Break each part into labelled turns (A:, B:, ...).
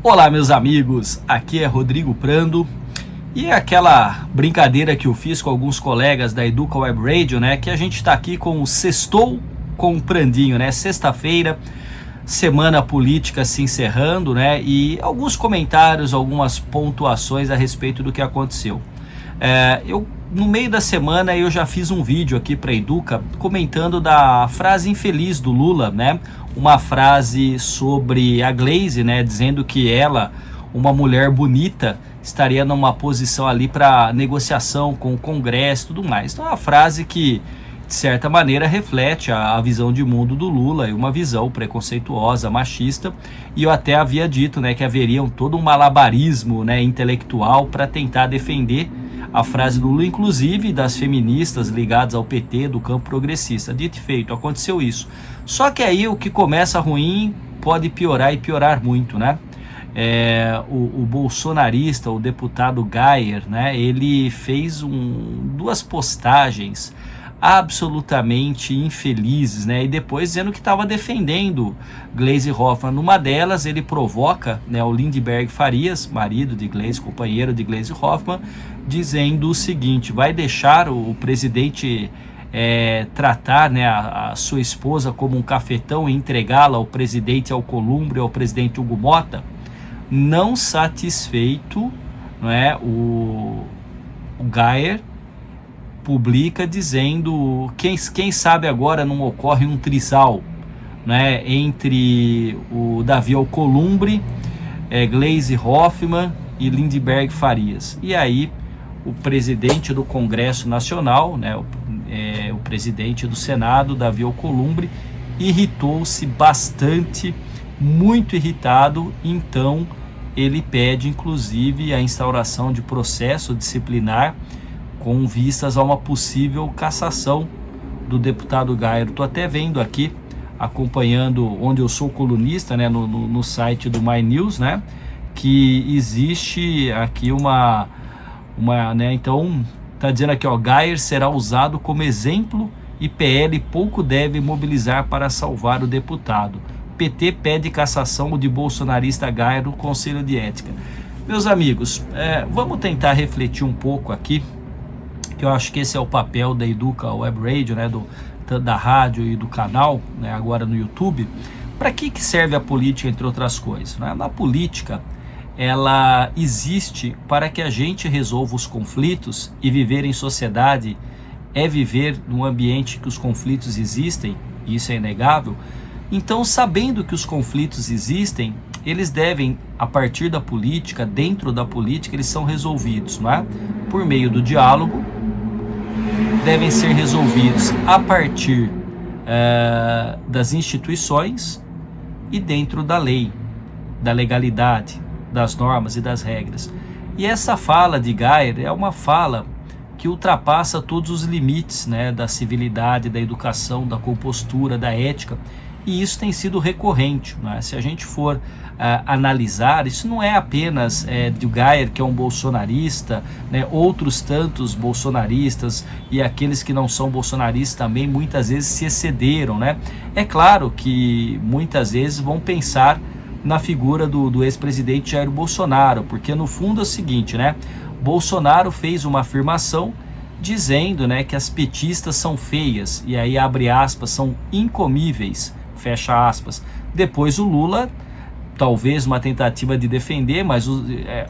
A: Olá, meus amigos, aqui é Rodrigo Prando e é aquela brincadeira que eu fiz com alguns colegas da Educa Web Radio, né, que a gente está aqui com o Sextou com o Prandinho, né, sexta-feira, semana política se encerrando, né, e alguns comentários, algumas pontuações a respeito do que aconteceu. No meio da semana eu já fiz um vídeo aqui para a Educa comentando da frase infeliz do Lula, né? Uma frase sobre a Glaze, né? Dizendo que ela, uma mulher bonita, estaria numa posição ali para negociação com o Congresso e tudo mais. Então é uma frase que, de certa maneira, reflete a visão de mundo do Lula e uma visão preconceituosa, machista. E eu até havia dito, né, que haveria todo um malabarismo, né, intelectual para tentar defender a frase do Lula, inclusive das feministas ligadas ao PT, do campo progressista. Dito e feito, aconteceu isso. Só que aí o que começa ruim pode piorar e piorar muito, né? O bolsonarista, o deputado Gayer, né? Ele fez duas postagens absolutamente infelizes, né? E depois dizendo que estava defendendo Gleisi Hoffmann. Numa delas ele provoca, né, o Lindenberg Farias, marido de Gleisi, companheiro de Gleisi Hoffmann, dizendo o seguinte: vai deixar o presidente tratar, né, a sua esposa como um cafetão e entregá-la ao presidente Alcolumbre, ao presidente Hugo Mota? Não satisfeito, não é, o Gayer publica dizendo quem sabe agora não ocorre um trisal, né, entre o Davi Alcolumbre, Gleisi Hoffmann e Lindenberg Farias. E aí o presidente do Congresso Nacional, né, o presidente do Senado, Davi Alcolumbre, irritou-se bastante, muito irritado. Então ele pede inclusive a instauração de processo disciplinar com vistas a uma possível cassação do deputado Gayer. Estou até vendo aqui, acompanhando, onde eu sou colunista, né, no site do My News, né, que existe aqui né, então está dizendo aqui, ó, Gayer será usado como exemplo e PL pouco deve mobilizar para salvar o deputado. PT pede cassação de bolsonarista Gayer no Conselho de Ética. Meus amigos, vamos tentar refletir um pouco aqui, que eu acho que esse é o papel da Educa Web Radio, né, da rádio e do canal, né, agora no YouTube. Para que serve a política, entre outras coisas, né? Na política, ela existe para que a gente resolva os conflitos, e viver em sociedade é viver num ambiente que os conflitos existem, e isso é inegável. Então, sabendo que os conflitos existem, eles devem, a partir da política, dentro da política, eles são resolvidos, não é? Por meio do diálogo, devem ser resolvidos a partir das instituições e dentro da lei, da legalidade, das normas e das regras. E essa fala de Gayer é uma fala que ultrapassa todos os limites, né, da civilidade, da educação, da compostura, da ética. E isso tem sido recorrente, né? Se a gente for analisar, isso não é apenas do Gayer, que é um bolsonarista, né? Outros tantos bolsonaristas e aqueles que não são bolsonaristas também muitas vezes se excederam, né? É claro que muitas vezes vão pensar na figura do ex-presidente Jair Bolsonaro, porque no fundo é o seguinte, né? Bolsonaro fez uma afirmação dizendo, né, que as petistas são feias, e aí abre aspas, são incomíveis, fecha aspas. Depois o Lula, talvez uma tentativa de defender, mas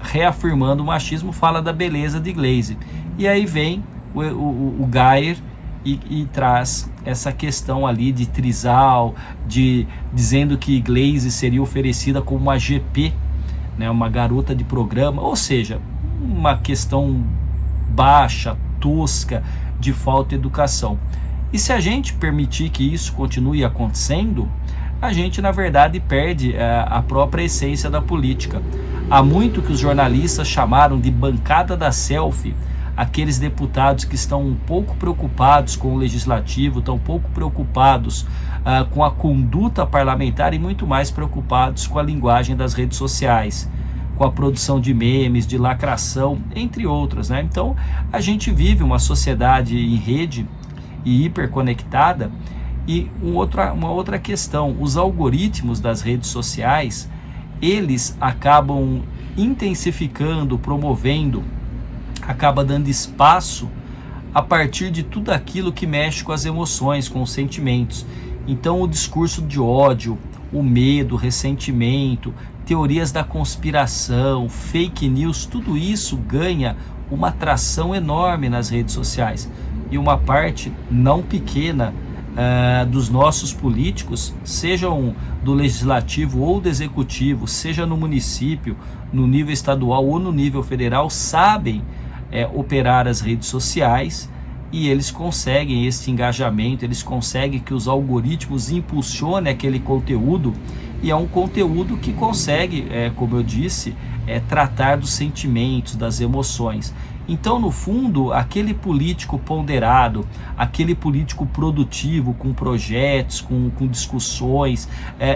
A: reafirmando o machismo, fala da beleza de Gleisi. E aí vem o Gayer e traz essa questão ali de trisal, dizendo que Gleisi seria oferecida como uma GP, né, uma garota de programa, ou seja, uma questão baixa, tosca, de falta de educação. E se a gente permitir que isso continue acontecendo, a gente na verdade perde a própria essência da política. Há muito que os jornalistas chamaram de bancada da selfie, aqueles deputados que estão um pouco preocupados com o legislativo, estão um pouco preocupados com a conduta parlamentar e muito mais preocupados com a linguagem das redes sociais, com a produção de memes, de lacração, entre outras, né? Então, a gente vive uma sociedade em rede e hiperconectada E uma outra questão, os algoritmos das redes sociais, eles acabam intensificando, promovendo, acaba dando espaço a partir de tudo aquilo que mexe com as emoções, com os sentimentos. Então o discurso de ódio, o medo, o ressentimento, teorias da conspiração, fake news, tudo isso ganha uma atração enorme nas redes sociais. E uma parte não pequena dos nossos políticos, sejam do legislativo ou do executivo, seja no município, no nível estadual ou no nível federal, sabem operar as redes sociais, e eles conseguem esse engajamento, eles conseguem que os algoritmos impulsionem aquele conteúdo, e é um conteúdo que consegue, como eu disse, tratar dos sentimentos, das emoções. Então, no fundo, aquele político ponderado, aquele político produtivo, com projetos, com discussões,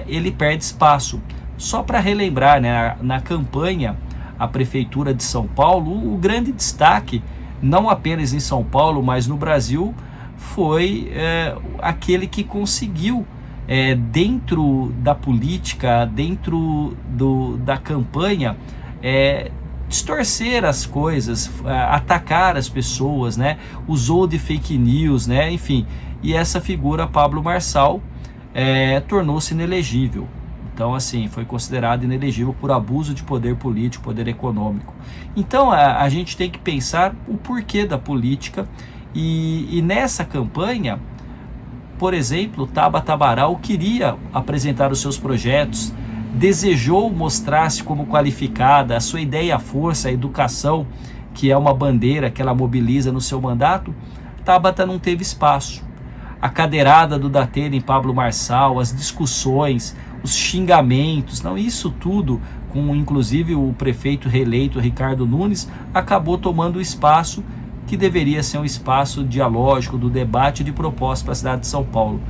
A: ele perde espaço. Só para relembrar, né, na campanha, a Prefeitura de São Paulo, o grande destaque, não apenas em São Paulo, mas no Brasil, foi aquele que conseguiu, dentro da política, dentro da campanha, distorcer as coisas, atacar as pessoas, né? Usou de fake news, né? Enfim, e essa figura, Pablo Marçal, tornou-se inelegível. Então, assim, foi considerado inelegível por abuso de poder político, poder econômico. Então, a gente tem que pensar o porquê da política, e nessa campanha, por exemplo, Tabata Amaral queria apresentar os seus projetos, desejou mostrar-se como qualificada, a sua ideia, a força, a educação, que é uma bandeira que ela mobiliza no seu mandato. Tabata não teve espaço. A cadeirada do Datena em Pablo Marçal, as discussões, os xingamentos, não, isso tudo, com inclusive o prefeito reeleito Ricardo Nunes, acabou tomando o espaço que deveria ser um espaço dialógico, do debate de propostas para a cidade de São Paulo.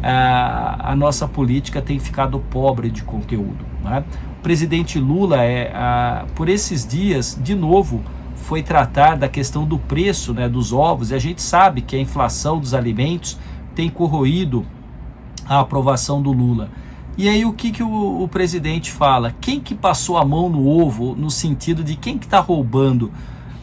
A: A nossa política tem ficado pobre de conteúdo, né? O presidente Lula, por esses dias, de novo, foi tratar da questão do preço, né, dos ovos, e a gente sabe que a inflação dos alimentos tem corroído a aprovação do Lula. E aí o que o presidente fala? Quem que passou a mão no ovo, no sentido de quem que está roubando?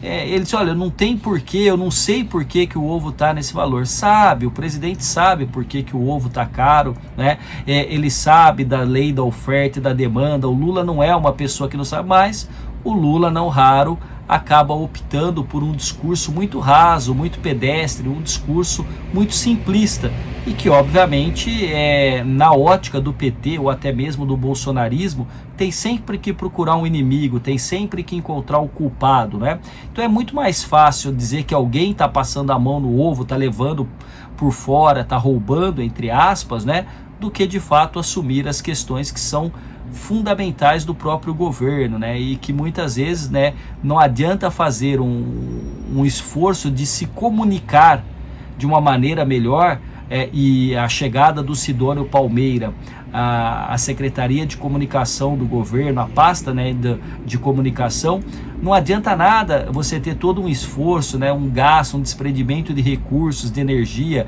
A: Ele disse, olha, não tem porquê, eu não sei porquê que o ovo está nesse valor. Sabe, o presidente sabe porquê que o ovo está caro, né? Ele sabe da lei da oferta e da demanda. O Lula não é uma pessoa que não sabe, mas o Lula, não raro, acaba optando por um discurso muito raso, muito pedestre, um discurso muito simplista, e que obviamente na ótica do PT ou até mesmo do bolsonarismo, tem sempre que procurar um inimigo, tem sempre que encontrar o culpado, né? Então é muito mais fácil dizer que alguém está passando a mão no ovo, está levando por fora, está roubando, entre aspas, né? Do que de fato assumir as questões que são fundamentais do próprio governo, né? E que muitas vezes, né, não adianta fazer um esforço de se comunicar de uma maneira melhor, e a chegada do Sidônio Palmeira, a Secretaria de Comunicação do governo, a pasta, né, de comunicação, não adianta nada você ter todo um esforço, né, um gasto, um desprendimento de recursos, de energia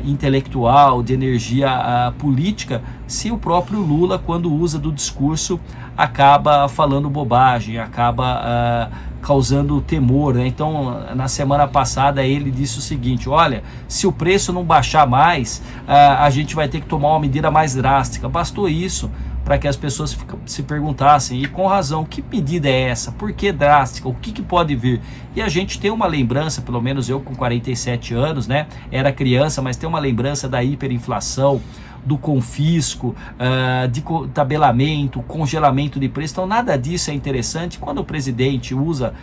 A: intelectual, de energia política, se o próprio Lula, quando usa do discurso, acaba falando bobagem, acaba causando temor, né? Então, na semana passada ele disse o seguinte: olha, se o preço não baixar mais, a gente vai ter que tomar uma medida mais drástica. Bastou isso para que as pessoas se perguntassem, e com razão, que medida é essa? Por que drástica? O que pode vir? E a gente tem uma lembrança, pelo menos eu com 47 anos, né? Era criança, mas tem uma lembrança da hiperinflação, do confisco, de tabelamento, congelamento de preço. Então nada disso é interessante. Quando o presidente usa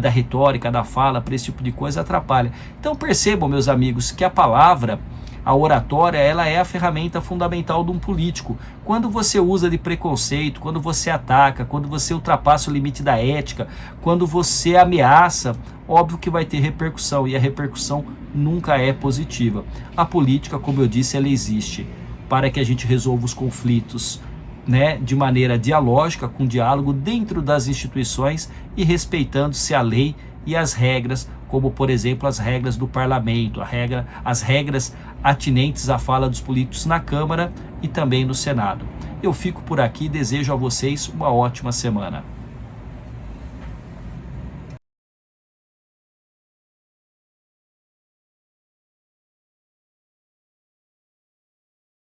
A: da retórica, da fala para esse tipo de coisa, atrapalha. Então percebam, meus amigos, que a palavra, a oratória, ela é a ferramenta fundamental de um político. Quando você usa de preconceito, quando você ataca, quando você ultrapassa o limite da ética, quando você ameaça, óbvio que vai ter repercussão, e a repercussão nunca é positiva. A política, como eu disse, ela existe para que a gente resolva os conflitos, né, de maneira dialógica, com diálogo dentro das instituições e respeitando-se a lei e as regras como por exemplo as regras do parlamento, as regras atinentes à fala dos políticos na Câmara e também no Senado. Eu fico por aqui e desejo a vocês uma ótima semana.